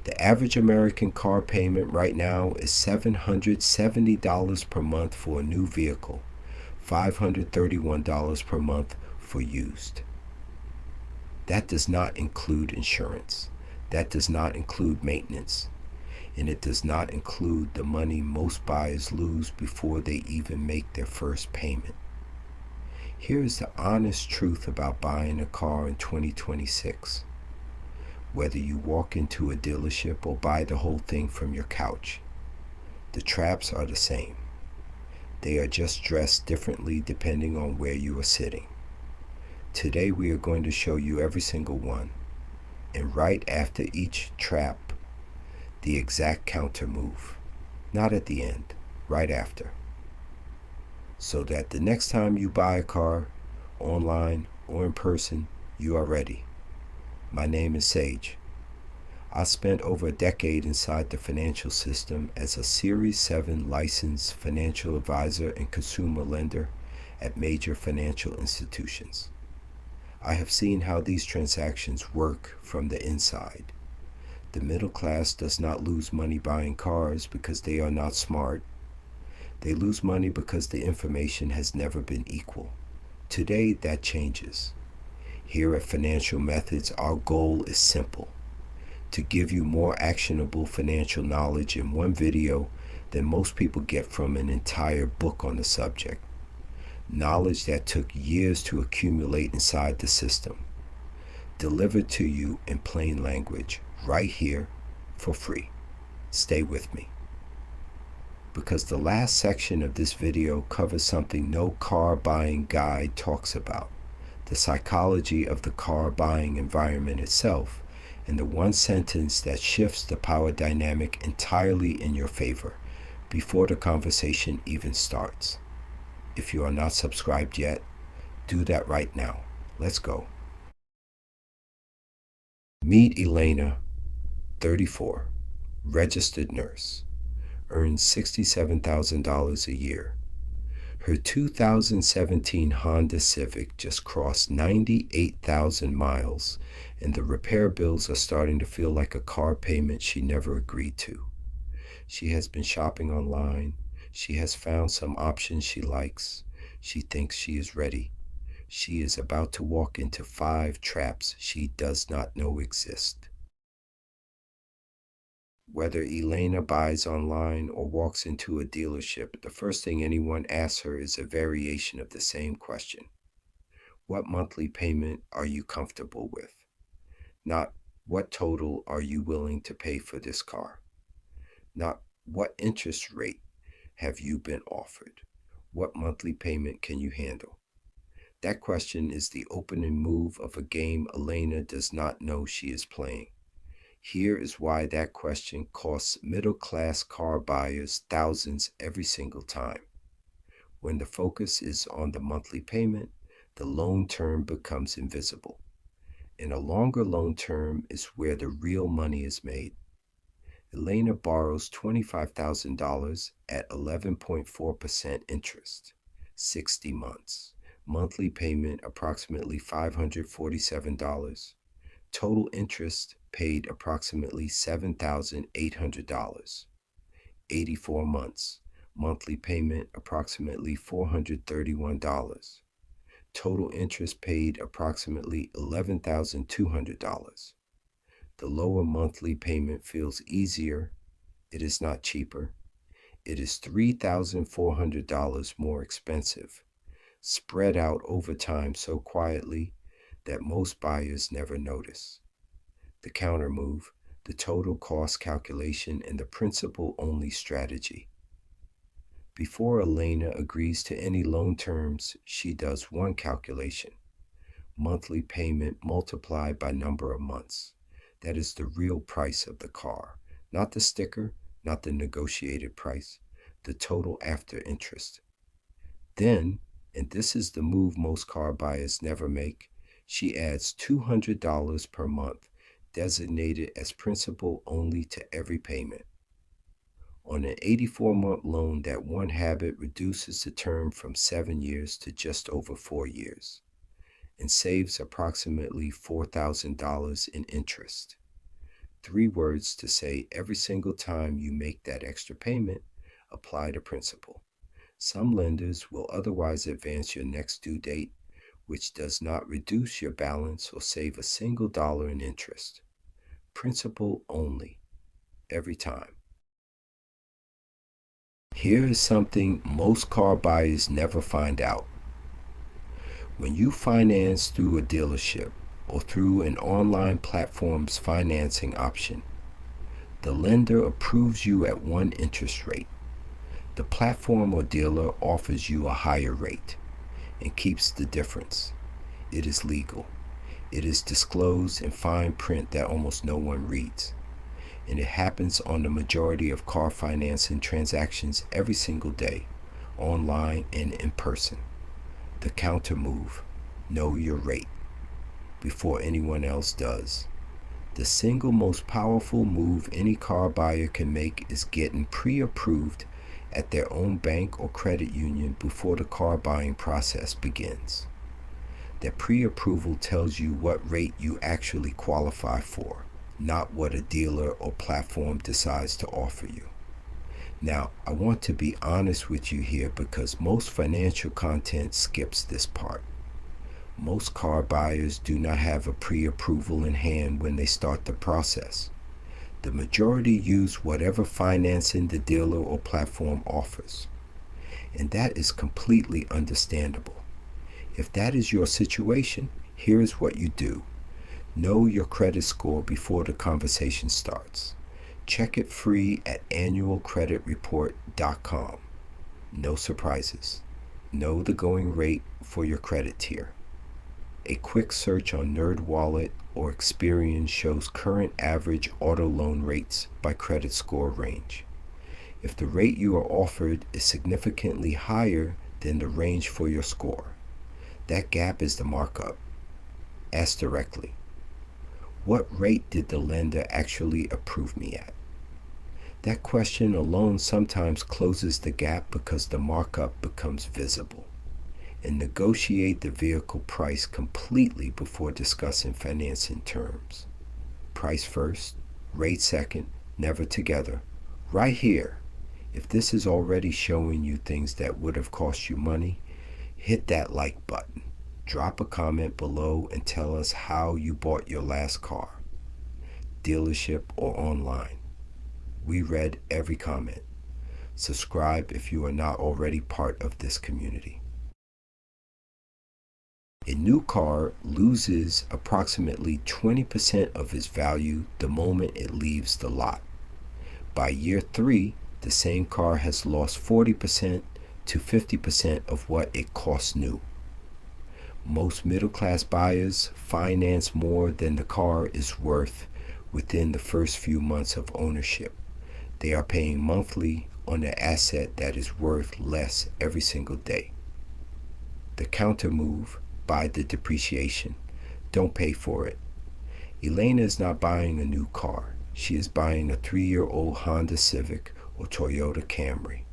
The average American car payment right now is $770 per month for a new vehicle, $531 per month for used. That does not include insurance. That does not include maintenance. And it does not include the money most buyers lose before they even make their first payment. Here is the honest truth about buying a car in 2026. Whether you walk into a dealership or buy the whole thing from your couch, the traps are the same. They are just dressed differently depending on where you are sitting. Today we are going to show you every single one, and right after each trap, the exact counter move. Not at the end, right after. So that the next time you buy a car, online or in person, you are ready. My name is Sage. I spent over a decade inside the financial system as a Series 7 licensed financial advisor and consumer lender at major financial institutions. I have seen how these transactions work from the inside. The middle class does not lose money buying cars because they are not smart. They lose money because the information has never been equal. Today, that changes. Here at Financial Methods, our goal is simple: to give you more actionable financial knowledge in one video than most people get from an entire book on the subject. Knowledge that took years to accumulate inside the system. Delivered to you in plain language, right here, for free. Stay with me. Because the last section of this video covers something no car buying guide talks about: the psychology of the car buying environment itself, and the one sentence that shifts the power dynamic entirely in your favor before the conversation even starts. If you are not subscribed yet, do that right now. Let's go. Meet Elena, 34, registered nurse, earns $67,000 a year. Her 2017 Honda Civic just crossed 98,000 miles, and the repair bills are starting to feel like a car payment she never agreed to. She has been shopping online. She has found some options she likes. She thinks she is ready. She is about to walk into 5 traps she does not know exist. Whether Elena buys online or walks into a dealership, the first thing anyone asks her is a variation of the same question. What monthly payment are you comfortable with? Not what total are you willing to pay for this car? Not what interest rate have you been offered? What monthly payment can you handle? That question is the opening move of a game Elena does not know she is playing. Here is why that question costs middle-class car buyers thousands every single time. When the focus is on the monthly payment, the loan term becomes invisible. And a longer loan term is where the real money is made. Elena borrows $25,000 at 11.4% interest, 60 months. Monthly payment approximately $547. Total interest paid approximately $7,800. 84 months. Monthly payment approximately $431. Total interest paid approximately $11,200. The lower monthly payment feels easier. It is not cheaper. It is $3,400 more expensive, spread out over time so quietly that most buyers never notice. The counter move, the total cost calculation, and the principal-only strategy. Before Elena agrees to any loan terms, she does one calculation: monthly payment multiplied by number of months. That is the real price of the car, not the sticker, not the negotiated price, the total after interest. Then, and this is the move most car buyers never make, she adds $200 per month, designated as principal only, to every payment. On an 84-month loan, that one habit reduces the term from 7 years to just over 4 years and saves approximately $4,000 in interest. 3 words to say every single time you make that extra payment, apply the principal. Some lenders will otherwise advance your next due date, which does not reduce your balance or save a single dollar in interest. Principal only, every time. Here is something most car buyers never find out. When you finance through a dealership or through an online platform's financing option, the lender approves you at one interest rate. The platform or dealer offers you a higher rate and keeps the difference. It is legal. It is disclosed in fine print that almost no one reads. And it happens on the majority of car financing transactions every single day, online and in person. The counter move, know your rate, before anyone else does. The single most powerful move any car buyer can make is getting pre-approved at their own bank or credit union before the car buying process begins. That pre-approval tells you what rate you actually qualify for, not what a dealer or platform decides to offer you. Now, I want to be honest with you here because most financial content skips this part. Most car buyers do not have a pre-approval in hand when they start the process. The majority use whatever financing the dealer or platform offers. And that is completely understandable. If that is your situation, here is what you do. Know your credit score before the conversation starts. Check it free at annualcreditreport.com. No surprises. Know the going rate for your credit tier. A quick search on NerdWallet or Experian shows current average auto loan rates by credit score range. If the rate you are offered is significantly higher than the range for your score, that gap is the markup. Ask directly. What rate did the lender actually approve me at? That question alone sometimes closes the gap because the markup becomes visible. And negotiate the vehicle price completely before discussing financing terms. Price first, rate second, never together. Right here. If this is already showing you things that would have cost you money, hit that like button. Drop a comment below and tell us how you bought your last car, dealership or online. We read every comment. Subscribe if you are not already part of this community. A new car loses approximately 20% of its value the moment it leaves the lot. By year 3, the same car has lost 40% to 50% of what it cost new. Most middle-class buyers finance more than the car is worth within the first few months of ownership. They are paying monthly on an asset that is worth less every single day. The counter move, buy the depreciation. Don't pay for it. Elena is not buying a new car. She is buying a 3-year-old Honda Civic or Toyota Camry.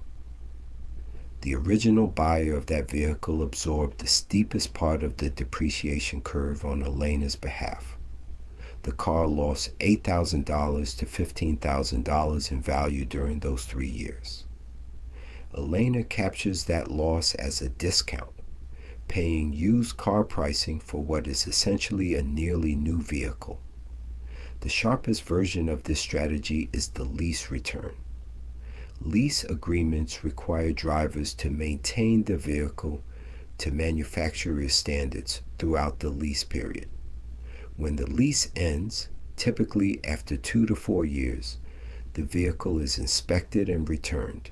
The original buyer of that vehicle absorbed the steepest part of the depreciation curve on Elena's behalf. The car lost $8,000 to $15,000 in value during those 3 years. Elena captures that loss as a discount, paying used car pricing for what is essentially a nearly new vehicle. The sharpest version of this strategy is the lease return. Lease agreements require drivers to maintain the vehicle to manufacturer's standards throughout the lease period. When the lease ends, typically after 2 to 4 years, the vehicle is inspected and returned.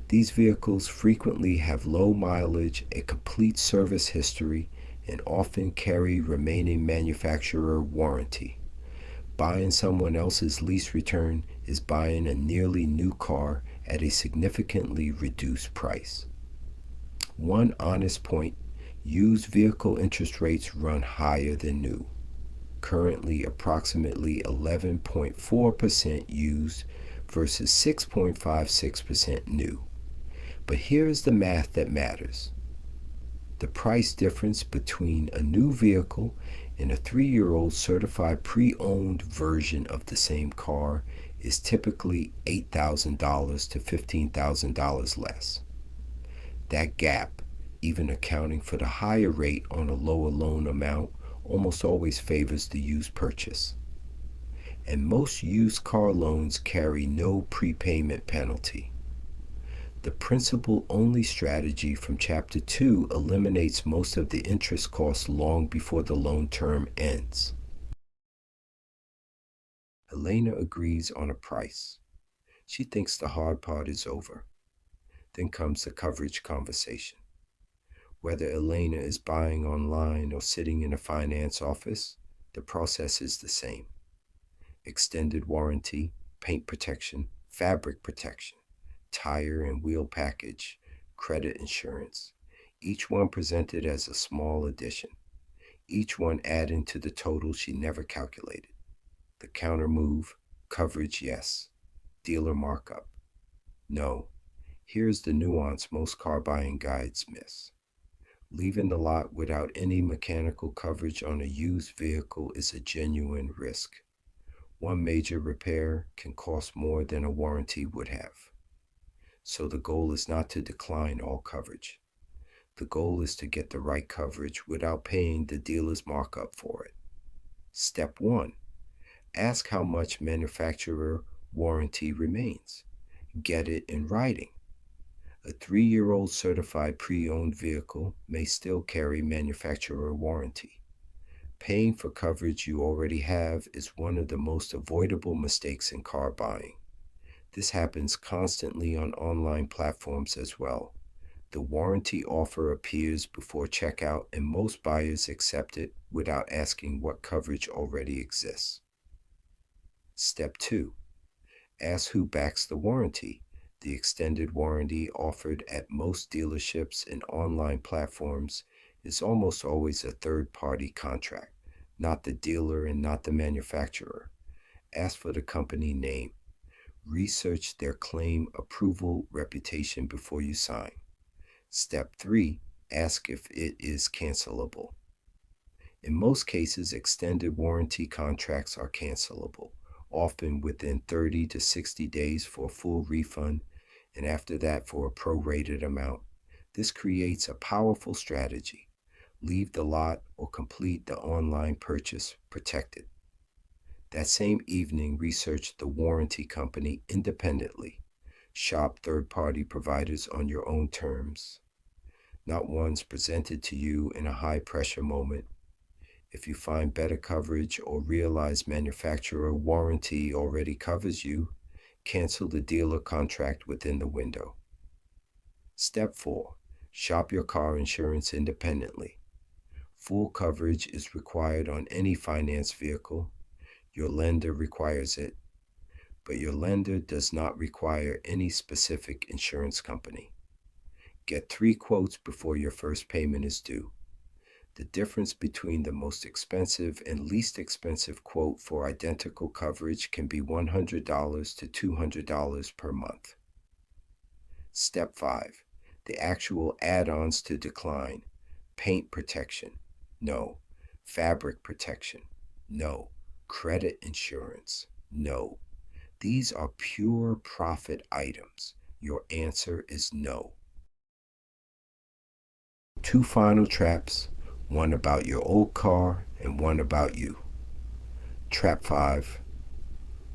These vehicles frequently have low mileage, a complete service history, and often carry remaining manufacturer warranty. Buying someone else's lease return is buying a nearly new car at a significantly reduced price. One honest point, used vehicle interest rates run higher than new. Currently approximately 11.4% used versus 6.56% new. But here is the math that matters. The price difference between a new vehicle and a 3-year-old certified pre-owned version of the same car is typically $8,000 to $15,000 less. That gap, even accounting for the higher rate on a lower loan amount, almost always favors the used purchase. And most used car loans carry no prepayment penalty. The principal-only strategy from Chapter 2 eliminates most of the interest costs long before the loan term ends. Elena agrees on a price. She thinks the hard part is over. Then comes the coverage conversation. Whether Elena is buying online or sitting in a finance office, the process is the same. Extended warranty, paint protection, fabric protection, tire and wheel package, credit insurance, each one presented as a small addition, each one adding to the total she never calculated. The counter move, coverage yes, dealer markup no. Here's the nuance most car buying guides miss. Leaving the lot without any mechanical coverage on a used vehicle is a genuine risk. One major repair can cost more than a warranty would have. So the goal is not to decline all coverage. The goal is to get the right coverage without paying the dealer's markup for it. Step 1. Ask how much manufacturer warranty remains. Get it in writing. A 3-year-old certified pre-owned vehicle may still carry manufacturer warranty. Paying for coverage you already have is one of the most avoidable mistakes in car buying. This happens constantly on online platforms as well. The warranty offer appears before checkout, and most buyers accept it without asking what coverage already exists. Step 2. Ask who backs the warranty. The extended warranty offered at most dealerships and online platforms is almost always a third-party contract, not the dealer and not the manufacturer. Ask for the company name. Research their claim approval reputation before you sign. Step 3. Ask if it is cancelable. In most cases, extended warranty contracts are cancelable, often within 30 to 60 days for a full refund, and after that for a prorated amount. This creates a powerful strategy. Leave the lot or complete the online purchase protected. That same evening, research the warranty company independently. Shop third-party providers on your own terms, not ones presented to you in a high-pressure moment. If you find better coverage or realize manufacturer warranty already covers you, cancel the dealer contract within the window. Step 4. Shop your car insurance independently. Full coverage is required on any finance vehicle. Your lender requires it, but your lender does not require any specific insurance company. Get 3 quotes before your first payment is due. The difference between the most expensive and least expensive quote for identical coverage can be $100 to $200 per month. Step 5. The actual add-ons to decline. Paint protection, no. Fabric protection, no. Credit insurance, no. These are pure profit items. Your answer is no. 2 final traps. One about your old car and one about you. Trap 5.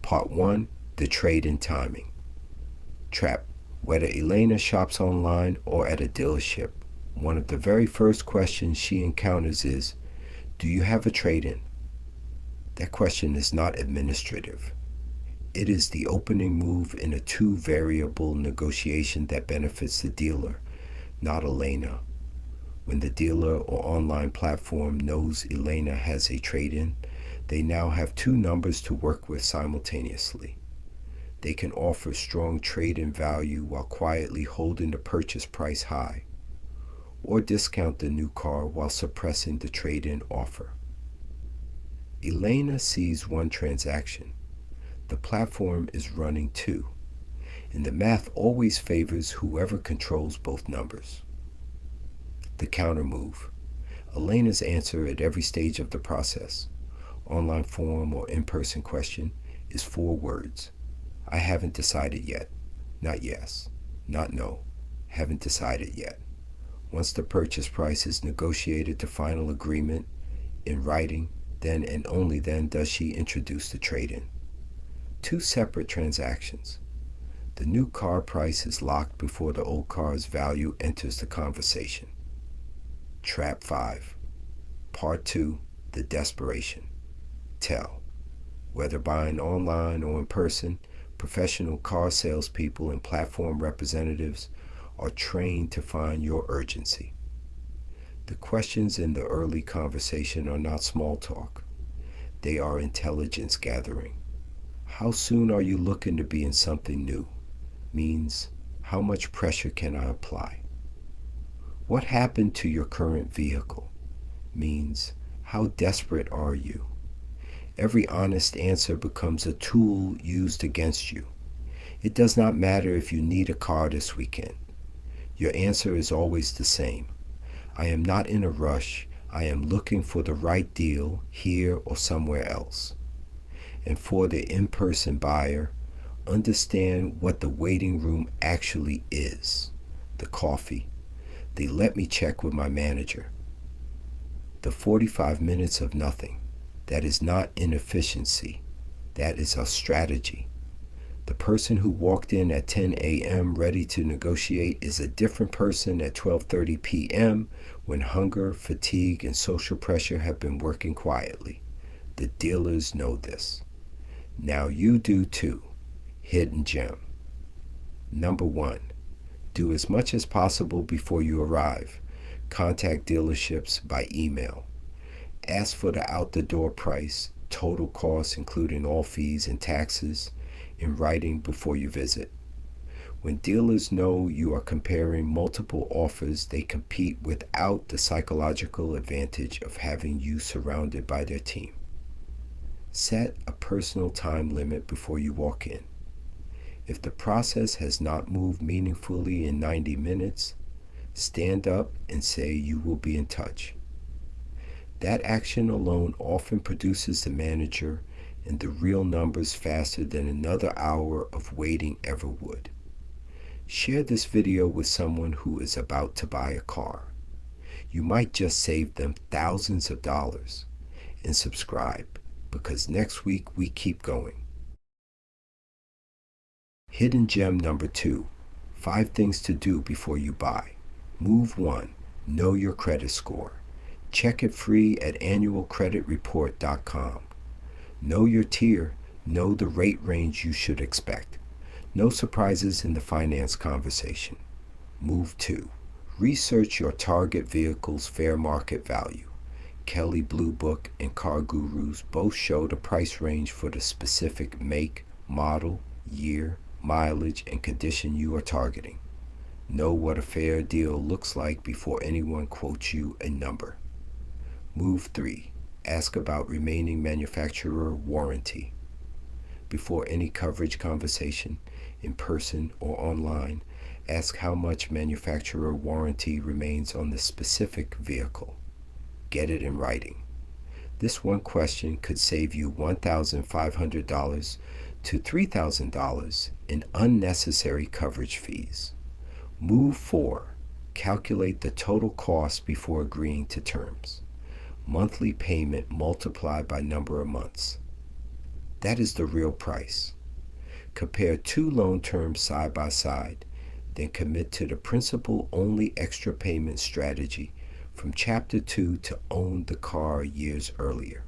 Part 1. The trade-in timing. Trap. Whether Elena shops online or at a dealership, one of the very first questions she encounters is, do you have a trade-in? That question is not administrative. It is the opening move in a 2-variable negotiation that benefits the dealer, not Elena. When the dealer or online platform knows Elena has a trade-in, they now have 2 numbers to work with simultaneously. They can offer strong trade-in value while quietly holding the purchase price high, or discount the new car while suppressing the trade-in offer. Elena sees one transaction. The platform is running 2, and the math always favors whoever controls both numbers. The counter move. Elena's answer at every stage of the process, online form or in-person question, is 4 words. I haven't decided yet. Not yes. Not no. Haven't decided yet. Once the purchase price is negotiated to final agreement in writing, then and only then does she introduce the trade-in. 2 separate transactions. The new car price is locked before the old car's value enters the conversation. Trap 5. Part 2, the desperation. Tell. Whether buying online or in person, professional car salespeople and platform representatives are trained to find your urgency. The questions in the early conversation are not small talk. They are intelligence gathering. How soon are you looking to be in something new? Means, how much pressure can I apply? What happened to your current vehicle? Means, how desperate are you? Every honest answer becomes a tool used against you. It does not matter if you need a car this weekend. Your answer is always the same. I am not in a rush. I am looking for the right deal here or somewhere else. And for the in-person buyer, understand what the waiting room actually is. The coffee. The let me check with my manager. The 45 minutes of nothing. That is not inefficiency. That is a strategy. The person who walked in at 10 a.m. ready to negotiate is a different person at 12:30 p.m. when hunger, fatigue, and social pressure have been working quietly. The dealers know this. Now you do too. Hidden gem. Number 1. Do as much as possible before you arrive. Contact dealerships by email. Ask for the out-the-door price, total cost including all fees and taxes, in writing before you visit. When dealers know you are comparing multiple offers, they compete without the psychological advantage of having you surrounded by their team. Set a personal time limit before you walk in. If the process has not moved meaningfully in 90 minutes, stand up and say you will be in touch. That action alone often produces the manager in the real numbers faster than another hour of waiting ever would. Share this video with someone who is about to buy a car. You might just save them thousands of dollars. And subscribe, because next week we keep going. Hidden gem number 2. 5 things to do before you buy. Move 1. Know your credit score. Check it free at annualcreditreport.com. Know your tier. Know the rate range you should expect. No surprises in the finance conversation. Move 2. Research your target vehicle's fair market value. Kelley Blue Book and Car Gurus both show the price range for the specific make, model, year, mileage, and condition you are targeting. Know what a fair deal looks like before anyone quotes you a number. Move 3. Ask about remaining manufacturer warranty. Before any coverage conversation, in person or online, ask how much manufacturer warranty remains on the specific vehicle. Get it in writing. This one question could save you $1,500 to $3,000 in unnecessary coverage fees. Move 4. Calculate the total cost before agreeing to terms. Monthly payment multiplied by number of months. That is the real price. Compare 2 loan terms side by side, then commit to the principal-only extra payment strategy from Chapter 2 to own the car years earlier.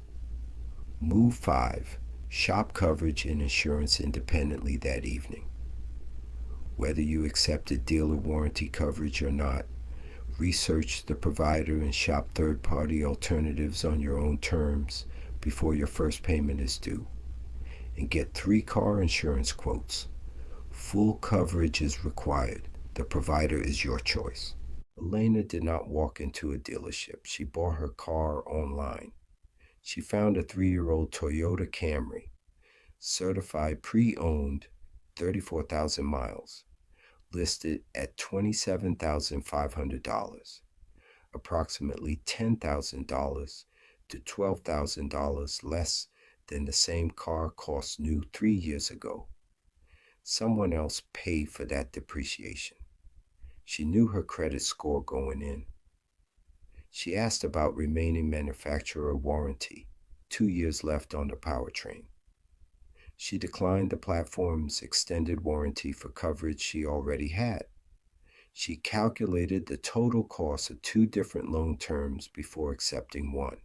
Move 5. Shop coverage and insurance independently that evening. Whether you accepted dealer warranty coverage or not, research the provider and shop third-party alternatives on your own terms before your first payment is due. And get 3 car insurance quotes. Full coverage is required. The provider is your choice. Elena did not walk into a dealership. She bought her car online. She found a 3-year-old Toyota Camry, certified pre-owned, 34,000 miles, listed at $27,500. approximately $10,000 to $12,000 less than the same car cost new 3 years ago. Someone else paid for that depreciation. She knew her credit score going in. She asked about remaining manufacturer warranty, 2 years left on the powertrain. She declined the platform's extended warranty for coverage she already had. She calculated the total cost of 2 different loan terms before accepting one.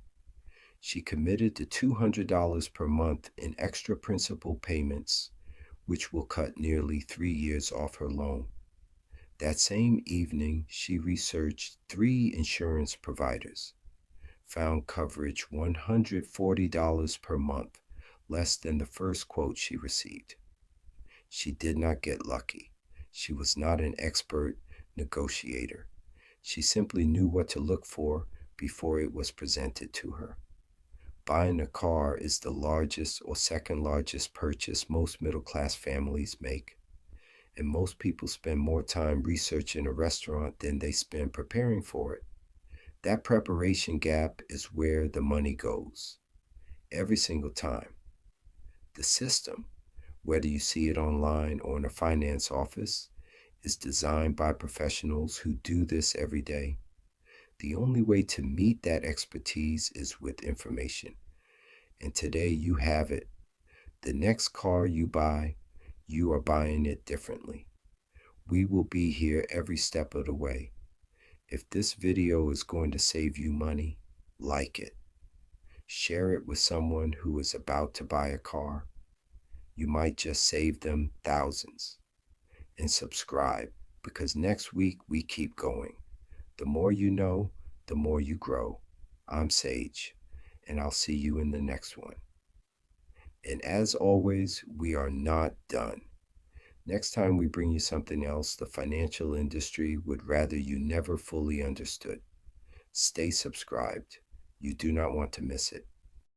She committed to $200 per month in extra principal payments, which will cut nearly 3 years off her loan. That same evening, she researched 3 insurance providers, found coverage $140 per month, less than the first quote she received. She did not get lucky. She was not an expert negotiator. She simply knew what to look for before it was presented to her. Buying a car is the largest or second largest purchase most middle-class families make, and most people spend more time researching a restaurant than they spend preparing for it. That preparation gap is where the money goes, every single time. The system, whether you see it online or in a finance office, is designed by professionals who do this every day. The only way to meet that expertise is with information. And today you have it. The next car you buy, you are buying it differently. We will be here every step of the way. If this video is going to save you money, like it. Share it with someone who is about to buy a car. You might just save them thousands. And subscribe, because next week we keep going. The more you know, the more you grow. I'm Sage, and I'll see you in the next one. And as always, we are not done. Next time we bring you something else the financial industry would rather you never fully understood. Stay subscribed. You do not want to miss it.